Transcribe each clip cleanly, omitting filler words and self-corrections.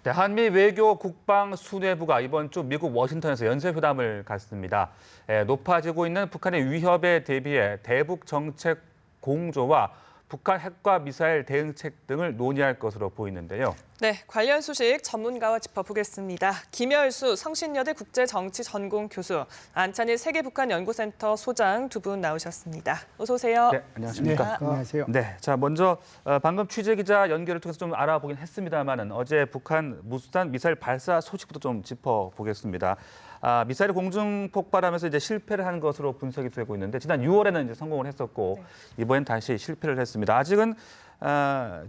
한미 외교 국방 수뇌부가 이번 주 미국 워싱턴에서 연쇄회담을 갖습니다. 높아지고 있는 북한의 위협에 대비해 대북 정책 공조와 북한 핵과 미사일 대응책 등을 논의할 것으로 보이는데요. 네, 관련 소식 전문가와 짚어보겠습니다. 김열수 성신여대 국제정치전공 교수, 안찬일 세계북한연구센터 소장 두 분 나오셨습니다. 어서 오세요. 네, 안녕하십니까? 네, 안녕하세요. 네, 자 먼저 방금 취재기자 연결을 통해서 좀 알아보긴 했습니다만은 어제 북한 무수단 미사일 발사 소식부터 좀 짚어보겠습니다. 미사일 공중 폭발하면서 이제 실패를 한 것으로 분석이 되고 있는데 지난 6월에는 이제 성공을 했었고 이번엔 다시 실패를 했습니다. 아직은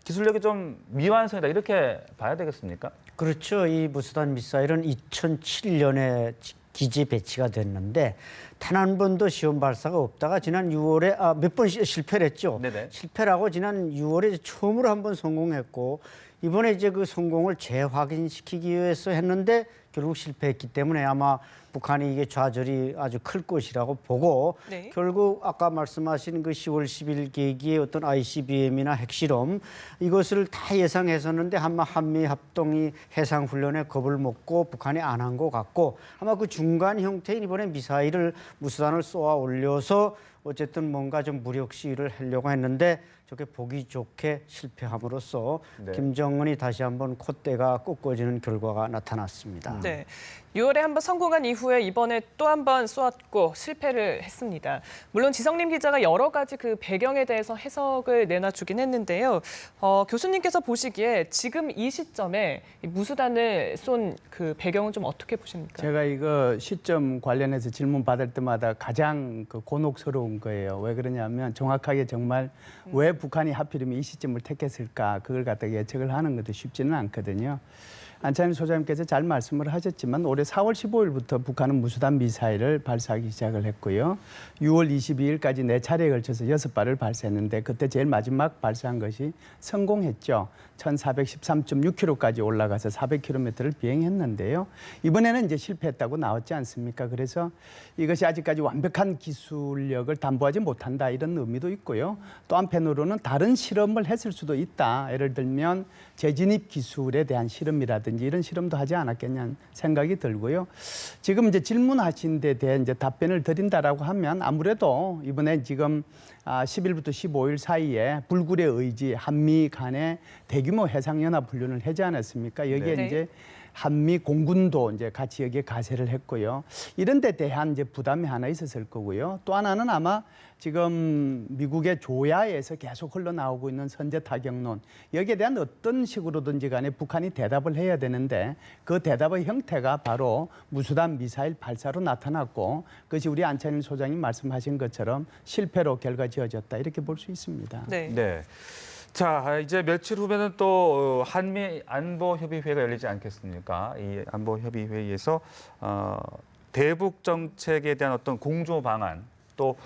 기술력이 좀 미완성이다 이렇게 봐야 되겠습니까? 그렇죠. 이 무수단 미사일은 2007년에 기지 배치가 됐는데 단 한 번도 시험 발사가 없다가 지난 6월에 몇 번 실패를 했죠. 네네. 실패를 하고 지난 6월에 처음으로 한 번 성공했고 이번에 이제 그 성공을 재확인시키기 위해서 했는데 결국 실패했기 때문에 아마 북한이 이게 좌절이 아주 클 것이라고 보고 네. 결국 아까 말씀하신 그 10월 10일 계기의 어떤 ICBM이나 핵실험 이것을 다 예상했었는데 아마 한미 합동이 해상 훈련에 겁을 먹고 북한이 안 한 것 같고 아마 그 중간 형태인 이번에 미사일을 무수단을 쏘아 올려서 어쨌든 뭔가 좀 무력 시위를 하려고 했는데 저게 보기 좋게 실패함으로써 김정은이 다시 한번 콧대가 꺾어지는 결과가 나타났습니다. 네, 6월에 한번 성공한 이후에 이번에 또 한 번 쏘았고 실패를 했습니다. 물론 지성림 기자가 여러 가지 그 배경에 대해서 해석을 내놔주긴 했는데요. 교수님께서 보시기에 지금 이 시점에 무수단을 쏜 그 배경은 좀 어떻게 보십니까? 제가 이거 시점 관련해서 질문 받을 때마다 가장 곤혹스러운 거예요. 왜 그러냐면 정확하게 정말 왜 북한이 하필이면 이 시점을 택했을까 그걸 갖다가 예측을 하는 것도 쉽지는 않거든요. 안찬일 소장님께서 잘 말씀을 하셨지만 올해 4월 15일부터 북한은 무수단 미사일을 발사하기 시작을 했고요. 6월 22일까지 4차례에 걸쳐서 6발을 발사했는데 그때 제일 마지막 발사한 것이 성공했죠. 1413.6km까지 올라가서 400km를 비행했는데요. 이번에는 이제 실패했다고 나왔지 않습니까? 그래서 이것이 아직까지 완벽한 기술력을 담보하지 못한다 이런 의미도 있고요. 또 한편으로는 다른 실험을 했을 수도 있다. 예를 들면 재진입 기술에 대한 실험이라든지 이런 실험도 하지 않았겠냐는 생각이 들고요. 지금 이제 질문하신 데 대해 이제 답변을 드린다라고 하면 아무래도 이번에 지금 10일부터 15일 사이에 불굴의 의지 한미 간의 대규모 해상연합 훈련을 하지 않았습니까? 여기에 네. 이제 한미 공군도 이제 같이 여기에 가세를 했고요. 이런 데 대한 이제 부담이 하나 있었을 거고요. 또 하나는 아마 지금 미국의 조야에서 계속 흘러나오고 있는 선제 타격론 여기에 대한 어떤 식으로든지 간에 북한이 대답을 해야 되는데 그 대답의 형태가 바로 무수단 미사일 발사로 나타났고 그것이 우리 안찬일 소장님 말씀하신 것처럼 실패로 결과지어졌다 이렇게 볼 수 있습니다. 네. 네. 자, 이제 며칠 후면은 또 한미 안보협의회가 열리지 않겠습니까? 이 안보협의회에서 대북 정책에 대한 어떤 공조 방안, 또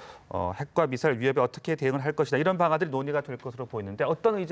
핵과 미사일 위협에 어떻게 대응을 할 것이다 이런 방안들이 논의가 될 것으로 보이는데 어떤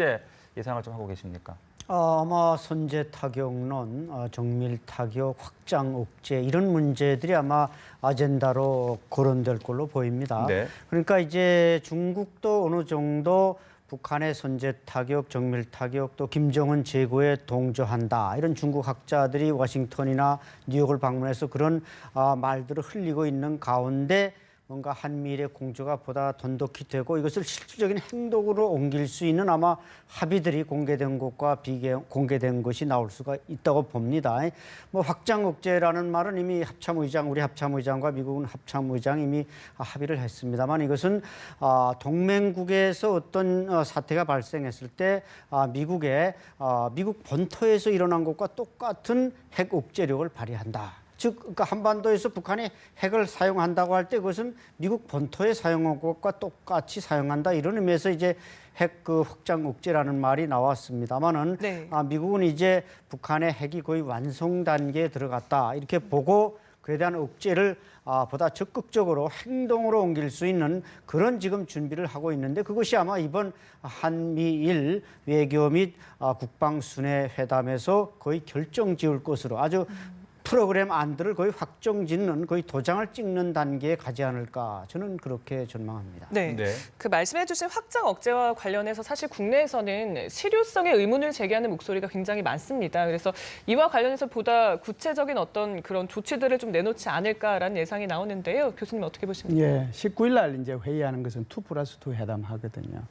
예상을 좀 하고 계십니까? 아마 선제 타격론, 정밀 타격, 확장 억제 이런 문제들이 아마 아젠다로 거론될 걸로 보입니다. 네. 그러니까 이제 중국도 어느 정도 북한의 선제 타격, 정밀 타격, 또 김정은 제거에 동조한다. 이런 중국 학자들이 워싱턴이나 뉴욕을 방문해서 그런 말들을 흘리고 있는 가운데 뭔가 한미일의 공조가 보다 돈독히 되고 이것을 실질적인 행동으로 옮길 수 있는 아마 합의들이 공개된 것과 비공개된 것이 나올 수가 있다고 봅니다. 뭐 확장 억제라는 말은 이미 우리 합참의장과 미국은 합참의장 이미 합의를 했습니다만 이것은 동맹국에서 어떤 사태가 발생했을 때 미국 본토에서 일어난 것과 똑같은 핵 억제력을 발휘한다. 즉, 그러니까 한반도에서 북한이 핵을 사용한다고 할 때 그것은 미국 본토에 사용한 것과 똑같이 사용한다 이런 의미에서 이제 핵 확장 억제라는 말이 나왔습니다만은 미국은 이제 북한의 핵이 거의 완성 단계에 들어갔다 이렇게 보고 그에 대한 억제를 보다 적극적으로 행동으로 옮길 수 있는 그런 지금 준비를 하고 있는데 그것이 아마 이번 한미일 외교 및 국방순회 회담에서 거의 결정지을 것으로 아주 프로그램 안들을 거의 확정짓는 거의 도장을 찍는 단계에 가지 않을까 저는 그렇게 전망합니다. 네. 네. 그 말씀해주신 확장 억제와 관련해서 사실 국내에서는 실효성에 의문을 제기하는 목소리가 굉장히 많습니다. 그래서 이와 관련해서 보다 구체적인 어떤 그런 조치들을 좀 내놓지 않을까라는 예상이 나오는데요. 교수님 어떻게 보십니까? 예, 19일 날 이제 회의하는 것은 2+2 회담 하거든요.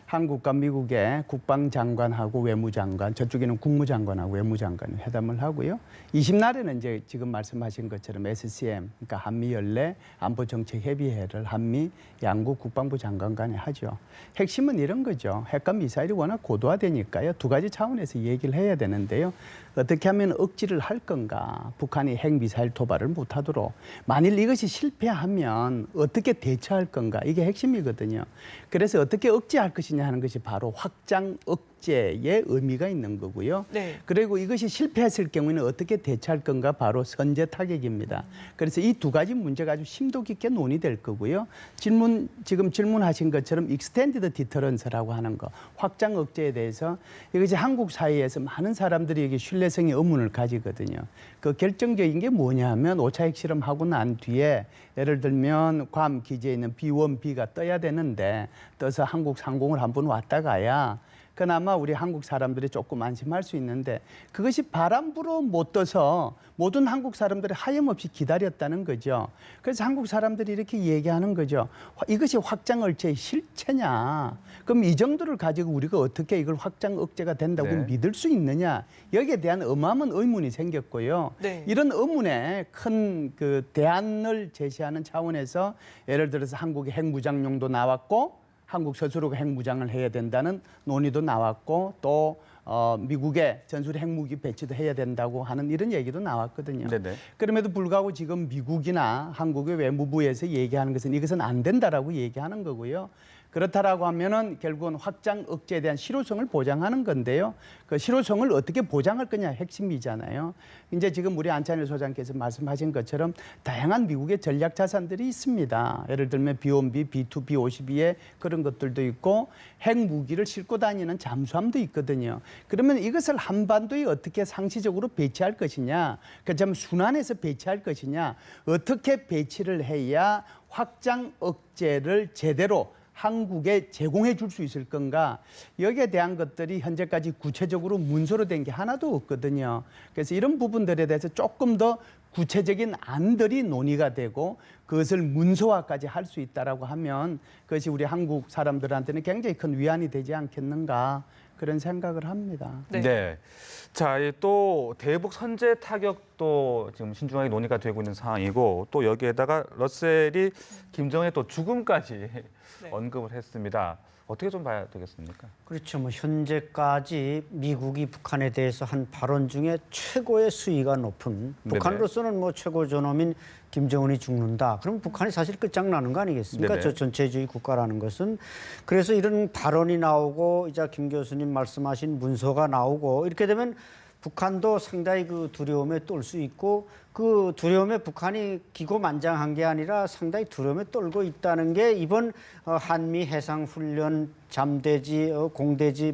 한국과 미국의 국방장관하고 외무장관, 저쪽에는 국무장관하고 외무장관이 회담을 하고요. 20날에는 이제 지금 말씀하신 것처럼 SCM, 그러니까 한미연례 안보정책협의회를 한미 양국 국방부 장관 간에 하죠. 핵심은 이런 거죠. 핵과 미사일이 워낙 고도화되니까요. 두 가지 차원에서 얘기를 해야 되는데요. 어떻게 하면 억지를 할 건가? 북한이 핵 미사일 도발을 못하도록. 만일 이것이 실패하면 어떻게 대처할 건가? 이게 핵심이거든요. 그래서 어떻게 억제할 것이냐 하는 것이 바로 확장 억제의 의미가 있는 거고요. 네. 그리고 이것이 실패했을 경우에는 어떻게 대처할 건가 바로 선제 타격입니다. 그래서 이 두 가지 문제가 아주 심도 깊게 논의될 거고요. 지금 질문하신 것처럼 익스텐디드 디터런스라고 하는 거, 확장 억제에 대해서 이것이 한국 사회에서 많은 사람들이 여기 신뢰성의 의문을 가지거든요. 그 결정적인 게 뭐냐면 5차 핵실험하고 난 뒤에 예를 들면 괌 기지에 있는 B1B가 떠야 되는데 떠서 한국 상공을 한번 왔다 가야 그나마 우리 한국 사람들이 조금 안심할 수 있는데 그것이 바람 불어 못 떠서 모든 한국 사람들이 하염없이 기다렸다는 거죠. 그래서 한국 사람들이 이렇게 얘기하는 거죠. 이것이 확장 억제의 실체냐? 그럼 이 정도를 가지고 우리가 어떻게 이걸 확장 억제가 된다고 네. 믿을 수 있느냐? 여기에 대한 어마어마한 의문이 생겼고요. 네. 이런 의문에 큰 그 대안을 제시하는 차원에서 예를 들어서 한국의 핵무장용도 나왔고 한국 스스로가 핵무장을 해야 된다는 논의도 나왔고 또 미국의 전술 핵무기 배치도 해야 된다고 하는 이런 얘기도 나왔거든요. 네네. 그럼에도 불구하고 지금 미국이나 한국의 외무부에서 얘기하는 것은 이것은 안 된다라고 얘기하는 거고요. 그렇다라고 하면은 결국은 확장 억제에 대한 실효성을 보장하는 건데요. 그 실효성을 어떻게 보장할 거냐 핵심이잖아요. 이제 지금 우리 안찬일 소장께서 말씀하신 것처럼 다양한 미국의 전략 자산들이 있습니다. 예를 들면 B1B, B2, B52의 그런 것들도 있고 핵 무기를 싣고 다니는 잠수함도 있거든요. 그러면 이것을 한반도에 어떻게 상시적으로 배치할 것이냐, 그참 순환해서 배치할 것이냐, 어떻게 배치를 해야 확장 억제를 제대로 한국에 제공해 줄 수 있을 건가, 여기에 대한 것들이 현재까지 구체적으로 문서로 된 게 하나도 없거든요. 그래서 이런 부분들에 대해서 조금 더 구체적인 안들이 논의가 되고 그것을 문서화까지 할 수 있다라고 하면 그것이 우리 한국 사람들한테는 굉장히 큰 위안이 되지 않겠는가, 그런 생각을 합니다. 네. 네. 자, 또 대북 선제 타격도 지금 신중하게 논의가 되고 있는 상황이고 또 여기에다가 러셀이 김정은의 또 죽음까지 네. 언급을 했습니다. 어떻게 좀 봐야 되겠습니까? 그렇죠. 뭐 현재까지 미국이 북한에 대해서 한 발언 중에 최고의 수위가 높은, 북한으로서는 뭐 최고 존엄인 김정은이 죽는다. 그럼 북한이 사실 끝장나는 거 아니겠습니까? 네네. 저 전체주의 국가라는 것은. 그래서 이런 발언이 나오고 이제 김 교수님 말씀하신 문서가 나오고 이렇게 되면 북한도 상당히 그 두려움에 떨 수 있고 그 두려움에 북한이 기고만장한 게 아니라 상당히 두려움에 떨고 있다는 게 이번 한미 해상훈련 잠대지 공대지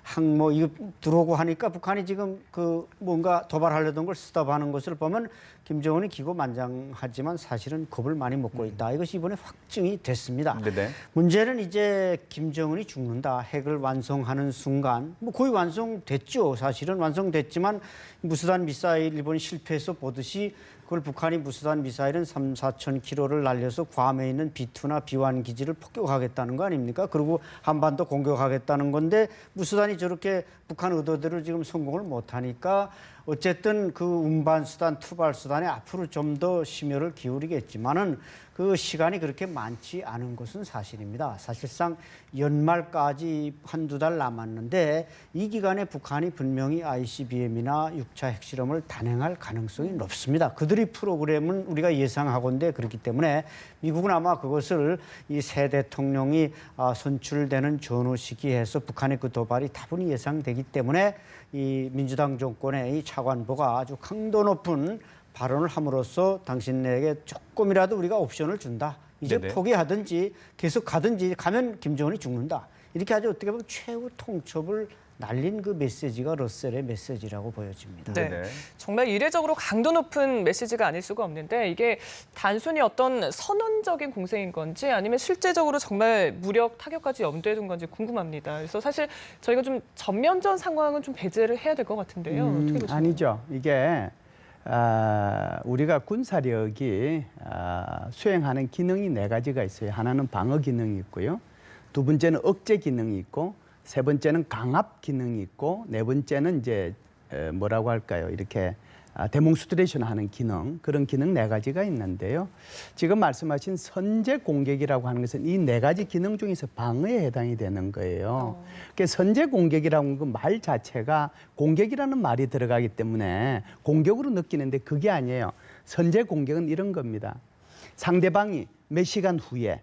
항모 이거 들어오고 하니까 북한이 지금 그 뭔가 도발하려던 걸 스톱하는 것을 보면 김정은이 기고만장하지만 사실은 겁을 많이 먹고 있다. 이것이 이번에 확증이 됐습니다. 네네. 문제는 이제 김정은이 죽는다. 핵을 완성하는 순간 뭐 거의 완성됐죠. 사실은 완성됐지만 무수단 미사일 일본이 실패해서 보듯이 그걸 북한이 무수단 미사일은 3, 4천 킬로를 날려서 괌에 있는 B2나 B1 기지를 폭격하겠다는 거 아닙니까? 그리고 한반도 공격하겠다는 건데 무수단이 저렇게 북한 의도대로 지금 성공을 못하니까 어쨌든 그 운반수단, 투발수단에 앞으로 좀 더 심혈을 기울이겠지만은 그 시간이 그렇게 많지 않은 것은 사실입니다. 사실상 연말까지 한두 달 남았는데 이 기간에 북한이 분명히 ICBM이나 6차 핵실험을 단행할 가능성이 높습니다. 그들의 프로그램은 우리가 예상하건대 그렇기 때문에 미국은 아마 그것을 이 새 대통령이 선출되는 전후 시기에서 북한의 그 도발이 다분히 예상되기 때문에 이 민주당 정권의 이 차관보가 아주 강도 높은 발언을 함으로써 당신에게 조금이라도 우리가 옵션을 준다. 이제 네네. 포기하든지 계속 가든지 가면 김정은이 죽는다. 이렇게 아주 어떻게 보면 최후 통첩을 날린 그 메시지가 러셀의 메시지라고 보여집니다. 네. 네네. 정말 이례적으로 강도 높은 메시지가 아닐 수가 없는데 이게 단순히 어떤 선언적인 공세인 건지 아니면 실제적으로 정말 무력 타격까지 염두에 둔 건지 궁금합니다. 그래서 사실 저희가 좀 전면전 상황은 좀 배제를 해야 될 것 같은데요. 어떻게 보세요? 아니죠. 이게 우리가 군사력이 수행하는 기능이 4가지가 있어요. 하나는 방어 기능이 있고요. 두 번째는 억제 기능이 있고, 세 번째는 강압 기능이 있고, 네 번째는 이제 뭐라고 할까요? 이렇게 데몬스트레이션 하는 기능, 그런 기능 4가지가 있는데요. 지금 말씀하신 선제 공격이라고 하는 것은 이 4가지 기능 중에서 방어에 해당이 되는 거예요. 그러니까 선제 공격이라는 그 말 자체가 공격이라는 말이 들어가기 때문에 공격으로 느끼는데 그게 아니에요. 선제 공격은 이런 겁니다. 상대방이 몇 시간 후에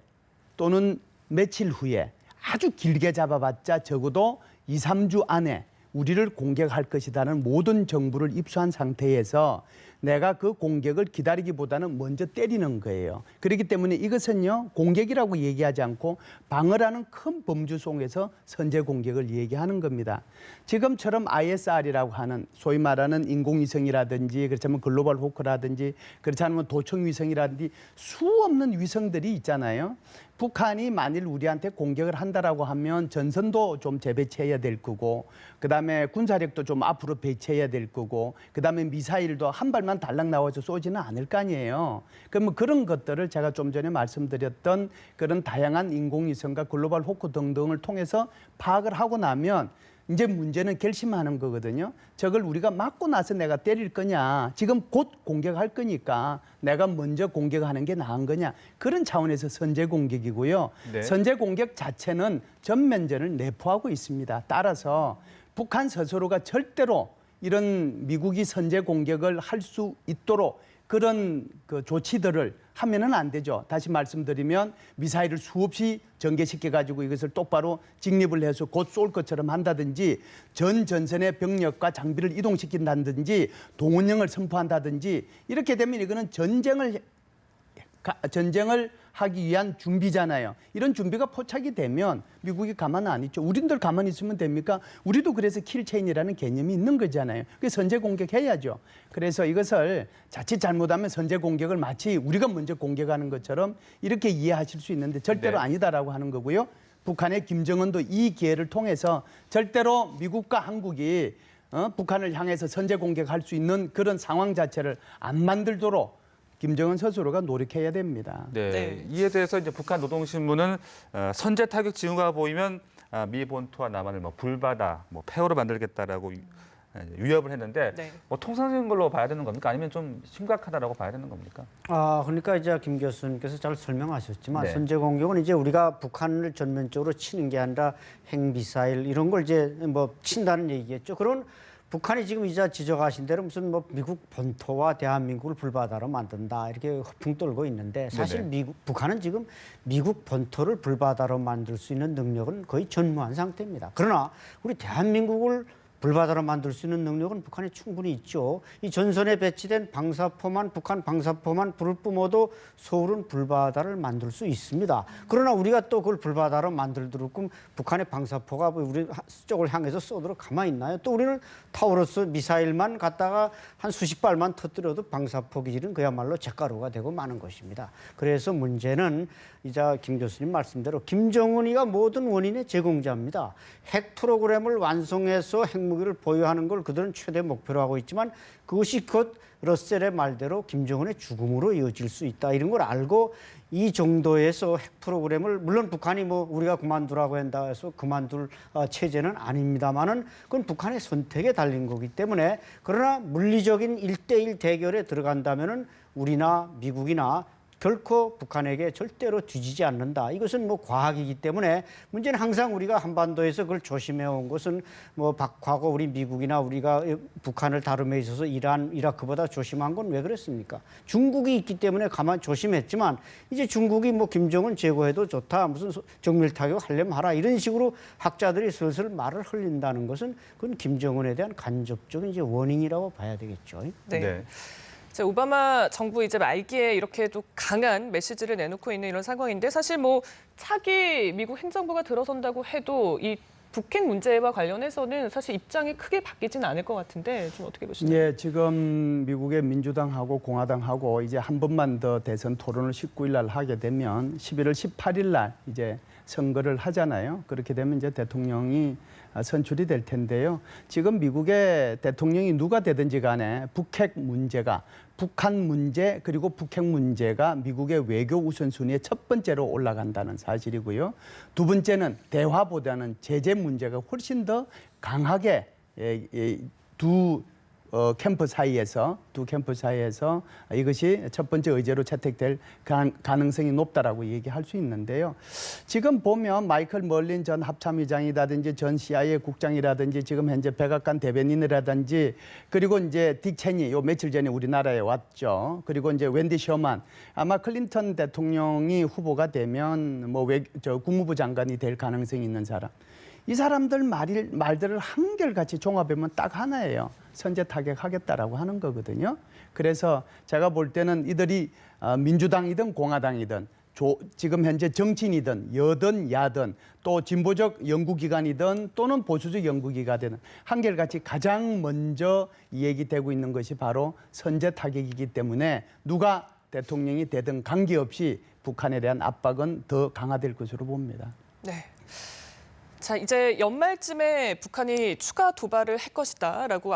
또는 며칠 후에 아주 길게 잡아봤자 적어도 2, 3주 안에 우리를 공격할 것이라는 모든 정보를 입수한 상태에서 내가 그 공격을 기다리기보다는 먼저 때리는 거예요. 그렇기 때문에 이것은요, 공격이라고 얘기하지 않고 방어라는 큰 범주 속에서 선제 공격을 얘기하는 겁니다. 지금처럼 ISR이라고 하는 소위 말하는 인공위성이라든지 그렇다면 글로벌 호크라든지 그렇지 않으면 도청위성이라든지 수없는 위성들이 있잖아요. 북한이 만일 우리한테 공격을 한다라고 하면 전선도 좀 재배치해야 될 거고, 그다음에 군사력도 좀 앞으로 배치해야 될 거고, 그다음에 미사일도 한 발만 달랑 나와서 쏘지는 않을 거 아니에요. 그러면 그런 것들을 제가 좀 전에 말씀드렸던 그런 다양한 인공위성과 글로벌 호크 등등을 통해서 파악을 하고 나면 이제 문제는 결심하는 거거든요. 저걸 우리가 맞고 나서 내가 때릴 거냐, 지금 곧 공격할 거니까 내가 먼저 공격하는 게 나은 거냐, 그런 차원에서 선제 공격이고요. 네. 선제 공격 자체는 전면전을 내포하고 있습니다. 따라서 북한 스스로가 절대로 이런 미국이 선제 공격을 할 수 있도록 그런 그 조치들을 하면은 안 되죠. 다시 말씀드리면 미사일을 수없이 전개시켜 가지고 이것을 똑바로 직립을 해서 곧 쏠 것처럼 한다든지, 전 전선의 병력과 장비를 이동시킨다든지, 동원령을 선포한다든지, 이렇게 되면 이거는 전쟁을 하기 위한 준비잖아요. 이런 준비가 포착이 되면 미국이 가만 안 있죠. 우리들 가만히 있으면 됩니까? 우리도 그래서 킬체인이라는 개념이 있는 거잖아요. 그 선제 공격해야죠. 그래서 이것을 자칫 잘못하면 선제 공격을 마치 우리가 먼저 공격하는 것처럼 이렇게 이해하실 수 있는데 절대로 네. 아니다라고 하는 거고요. 북한의 김정은도 이 기회를 통해서 절대로 미국과 한국이 북한을 향해서 선제 공격할 수 있는 그런 상황 자체를 안 만들도록 김정은 스스로가 노력해야 됩니다. 네. 네. 이에 대해서 이제 북한 노동신문은 선제 타격 징후가 보이면 미 본토와 남한을 뭐 불바다, 뭐 폐허로 만들겠다라고 위협을 했는데 네. 뭐 통상적인 걸로 봐야 되는 겁니까? 아니면 좀 심각하다라고 봐야 되는 겁니까? 그러니까 이제 김 교수님께서 잘 설명하셨지만 네. 선제 공격은 이제 우리가 북한을 전면적으로 치는 게 아니라 핵미사일 이런 걸 이제 뭐 친다는 얘기겠죠. 그런 북한이 지금 이제 지적하신 대로 무슨 뭐 미국 본토와 대한민국을 불바다로 만든다 이렇게 허풍 떨고 있는데 사실 네네. 북한은 지금 미국 본토를 불바다로 만들 수 있는 능력은 거의 전무한 상태입니다. 그러나 우리 대한민국을 불바다로 만들 수 있는 능력은 북한에 충분히 있죠. 이 전선에 배치된 북한 방사포만 불을 뿜어도 서울은 불바다를 만들 수 있습니다. 그러나 우리가 또 그걸 불바다로 만들도록 북한의 방사포가 우리 쪽을 향해서 쏘도록 가만히 있나요? 또 우리는 타우러스 미사일만 갖다가 한 수십 발만 터뜨려도 방사포 기질은 그야말로 잿가루가 되고 마는 것입니다. 그래서 문제는 이제 김 교수님 말씀대로 김정은이가 모든 원인의 제공자입니다. 핵 프로그램을 완성해서 핵무기를 보유하는 걸 그들은 최대 목표로 하고 있지만 그것이 곧 러셀의 말대로 김정은의 죽음으로 이어질 수 있다. 이런 걸 알고 이 정도에서 핵 프로그램을 물론 북한이 뭐 우리가 그만두라고 한다 해서 그만둘 체제는 아닙니다만은 그건 북한의 선택에 달린 거기 때문에 그러나 물리적인 1대1 대결에 들어간다면은 우리나 미국이나 결코 북한에게 절대로 뒤지지 않는다. 이것은 뭐 과학이기 때문에 문제는 항상 우리가 한반도에서 그걸 조심해 온 것은 뭐 과거 우리 미국이나 우리가 북한을 다룸에 있어서 이란, 이라크보다 조심한 건 왜 그랬습니까? 중국이 있기 때문에 가만 조심했지만 이제 중국이 뭐 김정은 제거해도 좋다. 무슨 정밀 타격 하려면 하라. 이런 식으로 학자들이 슬슬 말을 흘린다는 것은 그건 김정은에 대한 간접적인 이제 워닝이라고 봐야 되겠죠. 네. 자, 오바마 정부 이제 말기에 이렇게 또 강한 메시지를 내놓고 있는 이런 상황인데 사실 뭐 차기 미국 행정부가 들어선다고 해도 이 북핵 문제와 관련해서는 사실 입장이 크게 바뀌지는 않을 것 같은데 좀 어떻게 보시나요? 예, 지금 미국의 민주당하고 공화당하고 이제 한 번만 더 대선 토론을 19일 날 하게 되면 11월 18일 날 이제 선거를 하잖아요. 그렇게 되면 이제 대통령이 선출이 될 텐데요. 지금 미국의 대통령이 누가 되든지 간에 북핵 문제가 북한 문제 그리고 북핵 문제가 미국의 외교 우선순위의 첫 번째로 올라간다는 사실이고요. 두 번째는 대화보다는 제재 문제가 훨씬 더 강하게 두 캠프 사이에서 이것이 첫 번째 의제로 채택될 가능성이 높다라고 얘기할 수 있는데요. 지금 보면 마이클 멀린 전 합참의장이라든지 전 CIA 국장이라든지 지금 현재 백악관 대변인이라든지 그리고 이제 딕 체니 요 며칠 전에 우리나라에 왔죠. 그리고 이제 웬디 셔만 아마 클린턴 대통령이 후보가 되면 뭐 국무부 장관이 될 가능성이 있는 사람. 이 사람들 말들을 한결같이 종합하면 딱 하나예요. 선제 타격하겠다라고 하는 거거든요. 그래서 제가 볼 때는 이들이 민주당이든 공화당이든 지금 현재 정치인이든 여든 야든 또 진보적 연구기관이든 또는 보수적 연구기관이든 한결같이 가장 먼저 얘기되고 있는 것이 바로 선제 타격이기 때문에 누가 대통령이 되든 관계없이 북한에 대한 압박은 더 강화될 것으로 봅니다. 네. 자, 이제 연말쯤에 북한이 추가 도발을 할 것이다라고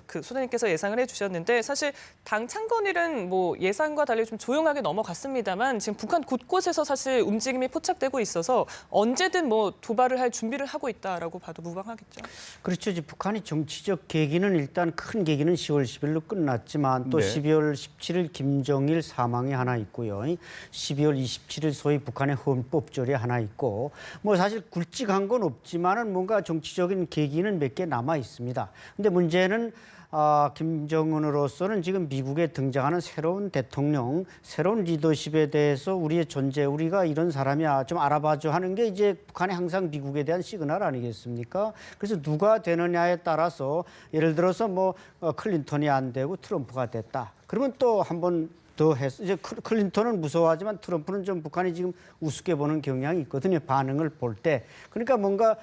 소장님께서 예상을 해주셨는데 사실 당 창건일은 뭐 예상과 달리 좀 조용하게 넘어갔습니다만 지금 북한 곳곳에서 사실 움직임이 포착되고 있어서 언제든 뭐 도발을 할 준비를 하고 있다라고 봐도 무방하겠죠. 그렇죠. 이제 북한이 정치적 계기는 일단 큰 계기는 10월 10일로 끝났지만 또 네. 12월 17일 김정일 사망이 하나 있고요. 12월 27일 소위 북한의 헌법절이 하나 있고 뭐 사실 굵직한 건 없지만은 뭔가 정치적인 계기는 몇 개 남아 있습니다. 근데 문제는 김정은으로서는 지금 미국에 등장하는 새로운 대통령, 새로운 리더십에 대해서 우리의 존재, 우리가 이런 사람이야 좀 알아봐줘 하는 게 이제 북한이 항상 미국에 대한 시그널 아니겠습니까? 그래서 누가 되느냐에 따라서 예를 들어서 뭐 클린턴이 안 되고 트럼프가 됐다. 그러면 또 한번 더 해서 이제 클린턴은 무서워하지만 트럼프는 좀 북한이 지금 우습게 보는 경향이 있거든요. 반응을 볼 때. 그러니까 뭔가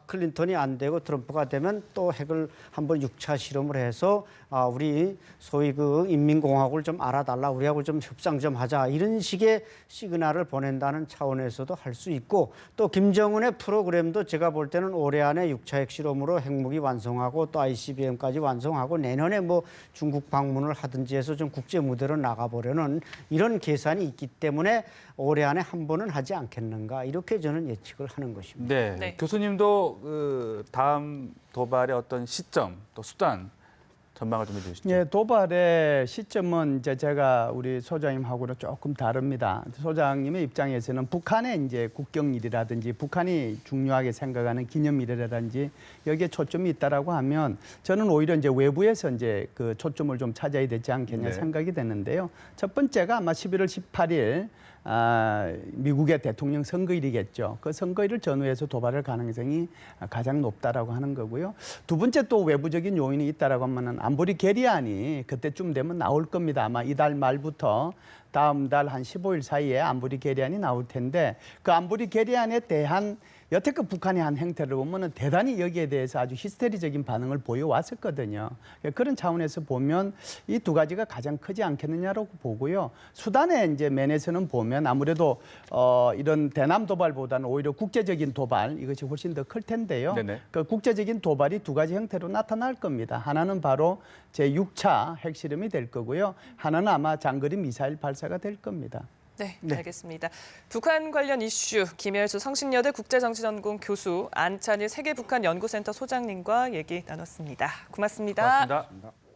클린턴이 안 되고 트럼프가 되면 또 핵을 한번 6차 실험을 해서 우리 소위 그 인민공화국을 좀 알아달라, 우리하고 좀 협상 좀 하자 이런 식의 시그널을 보낸다는 차원에서도 할 수 있고 또 김정은의 프로그램도 제가 볼 때는 올해 안에 6차 핵실험으로 핵무기 완성하고 또 ICBM까지 완성하고 내년에 뭐 중국 방문을 하든지 해서 좀 국제 무대로 나가보려는 이런 계산이 있기 때문에 올해 안에 한 번은 하지 않겠는가 이렇게 저는 예측을 하는 것입니다. 네. 네. 교수님도 그 다음 도발의 어떤 시점 또 수단 전망을 좀 해주시죠. 예, 도발의 시점은 이제 제가 우리 소장님하고는 조금 다릅니다. 소장님의 입장에서는 북한의 이제 국경일이라든지 북한이 중요하게 생각하는 기념일이라든지 여기에 초점이 있다라고 하면 저는 오히려 이제 외부에서 이제 그 초점을 좀 찾아야 되지 않겠냐 네. 생각이 되는데요. 첫 번째가 아마 11월 18일 미국의 대통령 선거일이겠죠. 그 선거일을 전후해서 도발할 가능성이 가장 높다라고 하는 거고요. 두 번째 또 외부적인 요인이 있다라고 하면은 안보리 결의안이 그때쯤 되면 나올 겁니다. 아마 이달 말부터 다음 달 한 15일 사이에 안보리 결의안이 나올 텐데 그 안보리 결의안에 대한 여태껏 북한이 한 행태를 보면은 대단히 여기에 대해서 아주 히스테리적인 반응을 보여왔었거든요. 그런 차원에서 보면 이 두 가지가 가장 크지 않겠느냐라고 보고요. 수단의 이제 면에서는 보면 아무래도 이런 대남 도발보다는 오히려 국제적인 도발 이것이 훨씬 더 클 텐데요. 네네. 그 국제적인 도발이 두 가지 형태로 나타날 겁니다. 하나는 바로 제6차 핵실험이 될 거고요. 하나는 아마 장거리 미사일 발사가 될 겁니다. 네, 알겠습니다. 북한 관련 이슈 김열수 성신여대 국제정치전공 교수 안찬일 세계북한연구센터 소장님과 얘기 나눴습니다. 고맙습니다. 고맙습니다.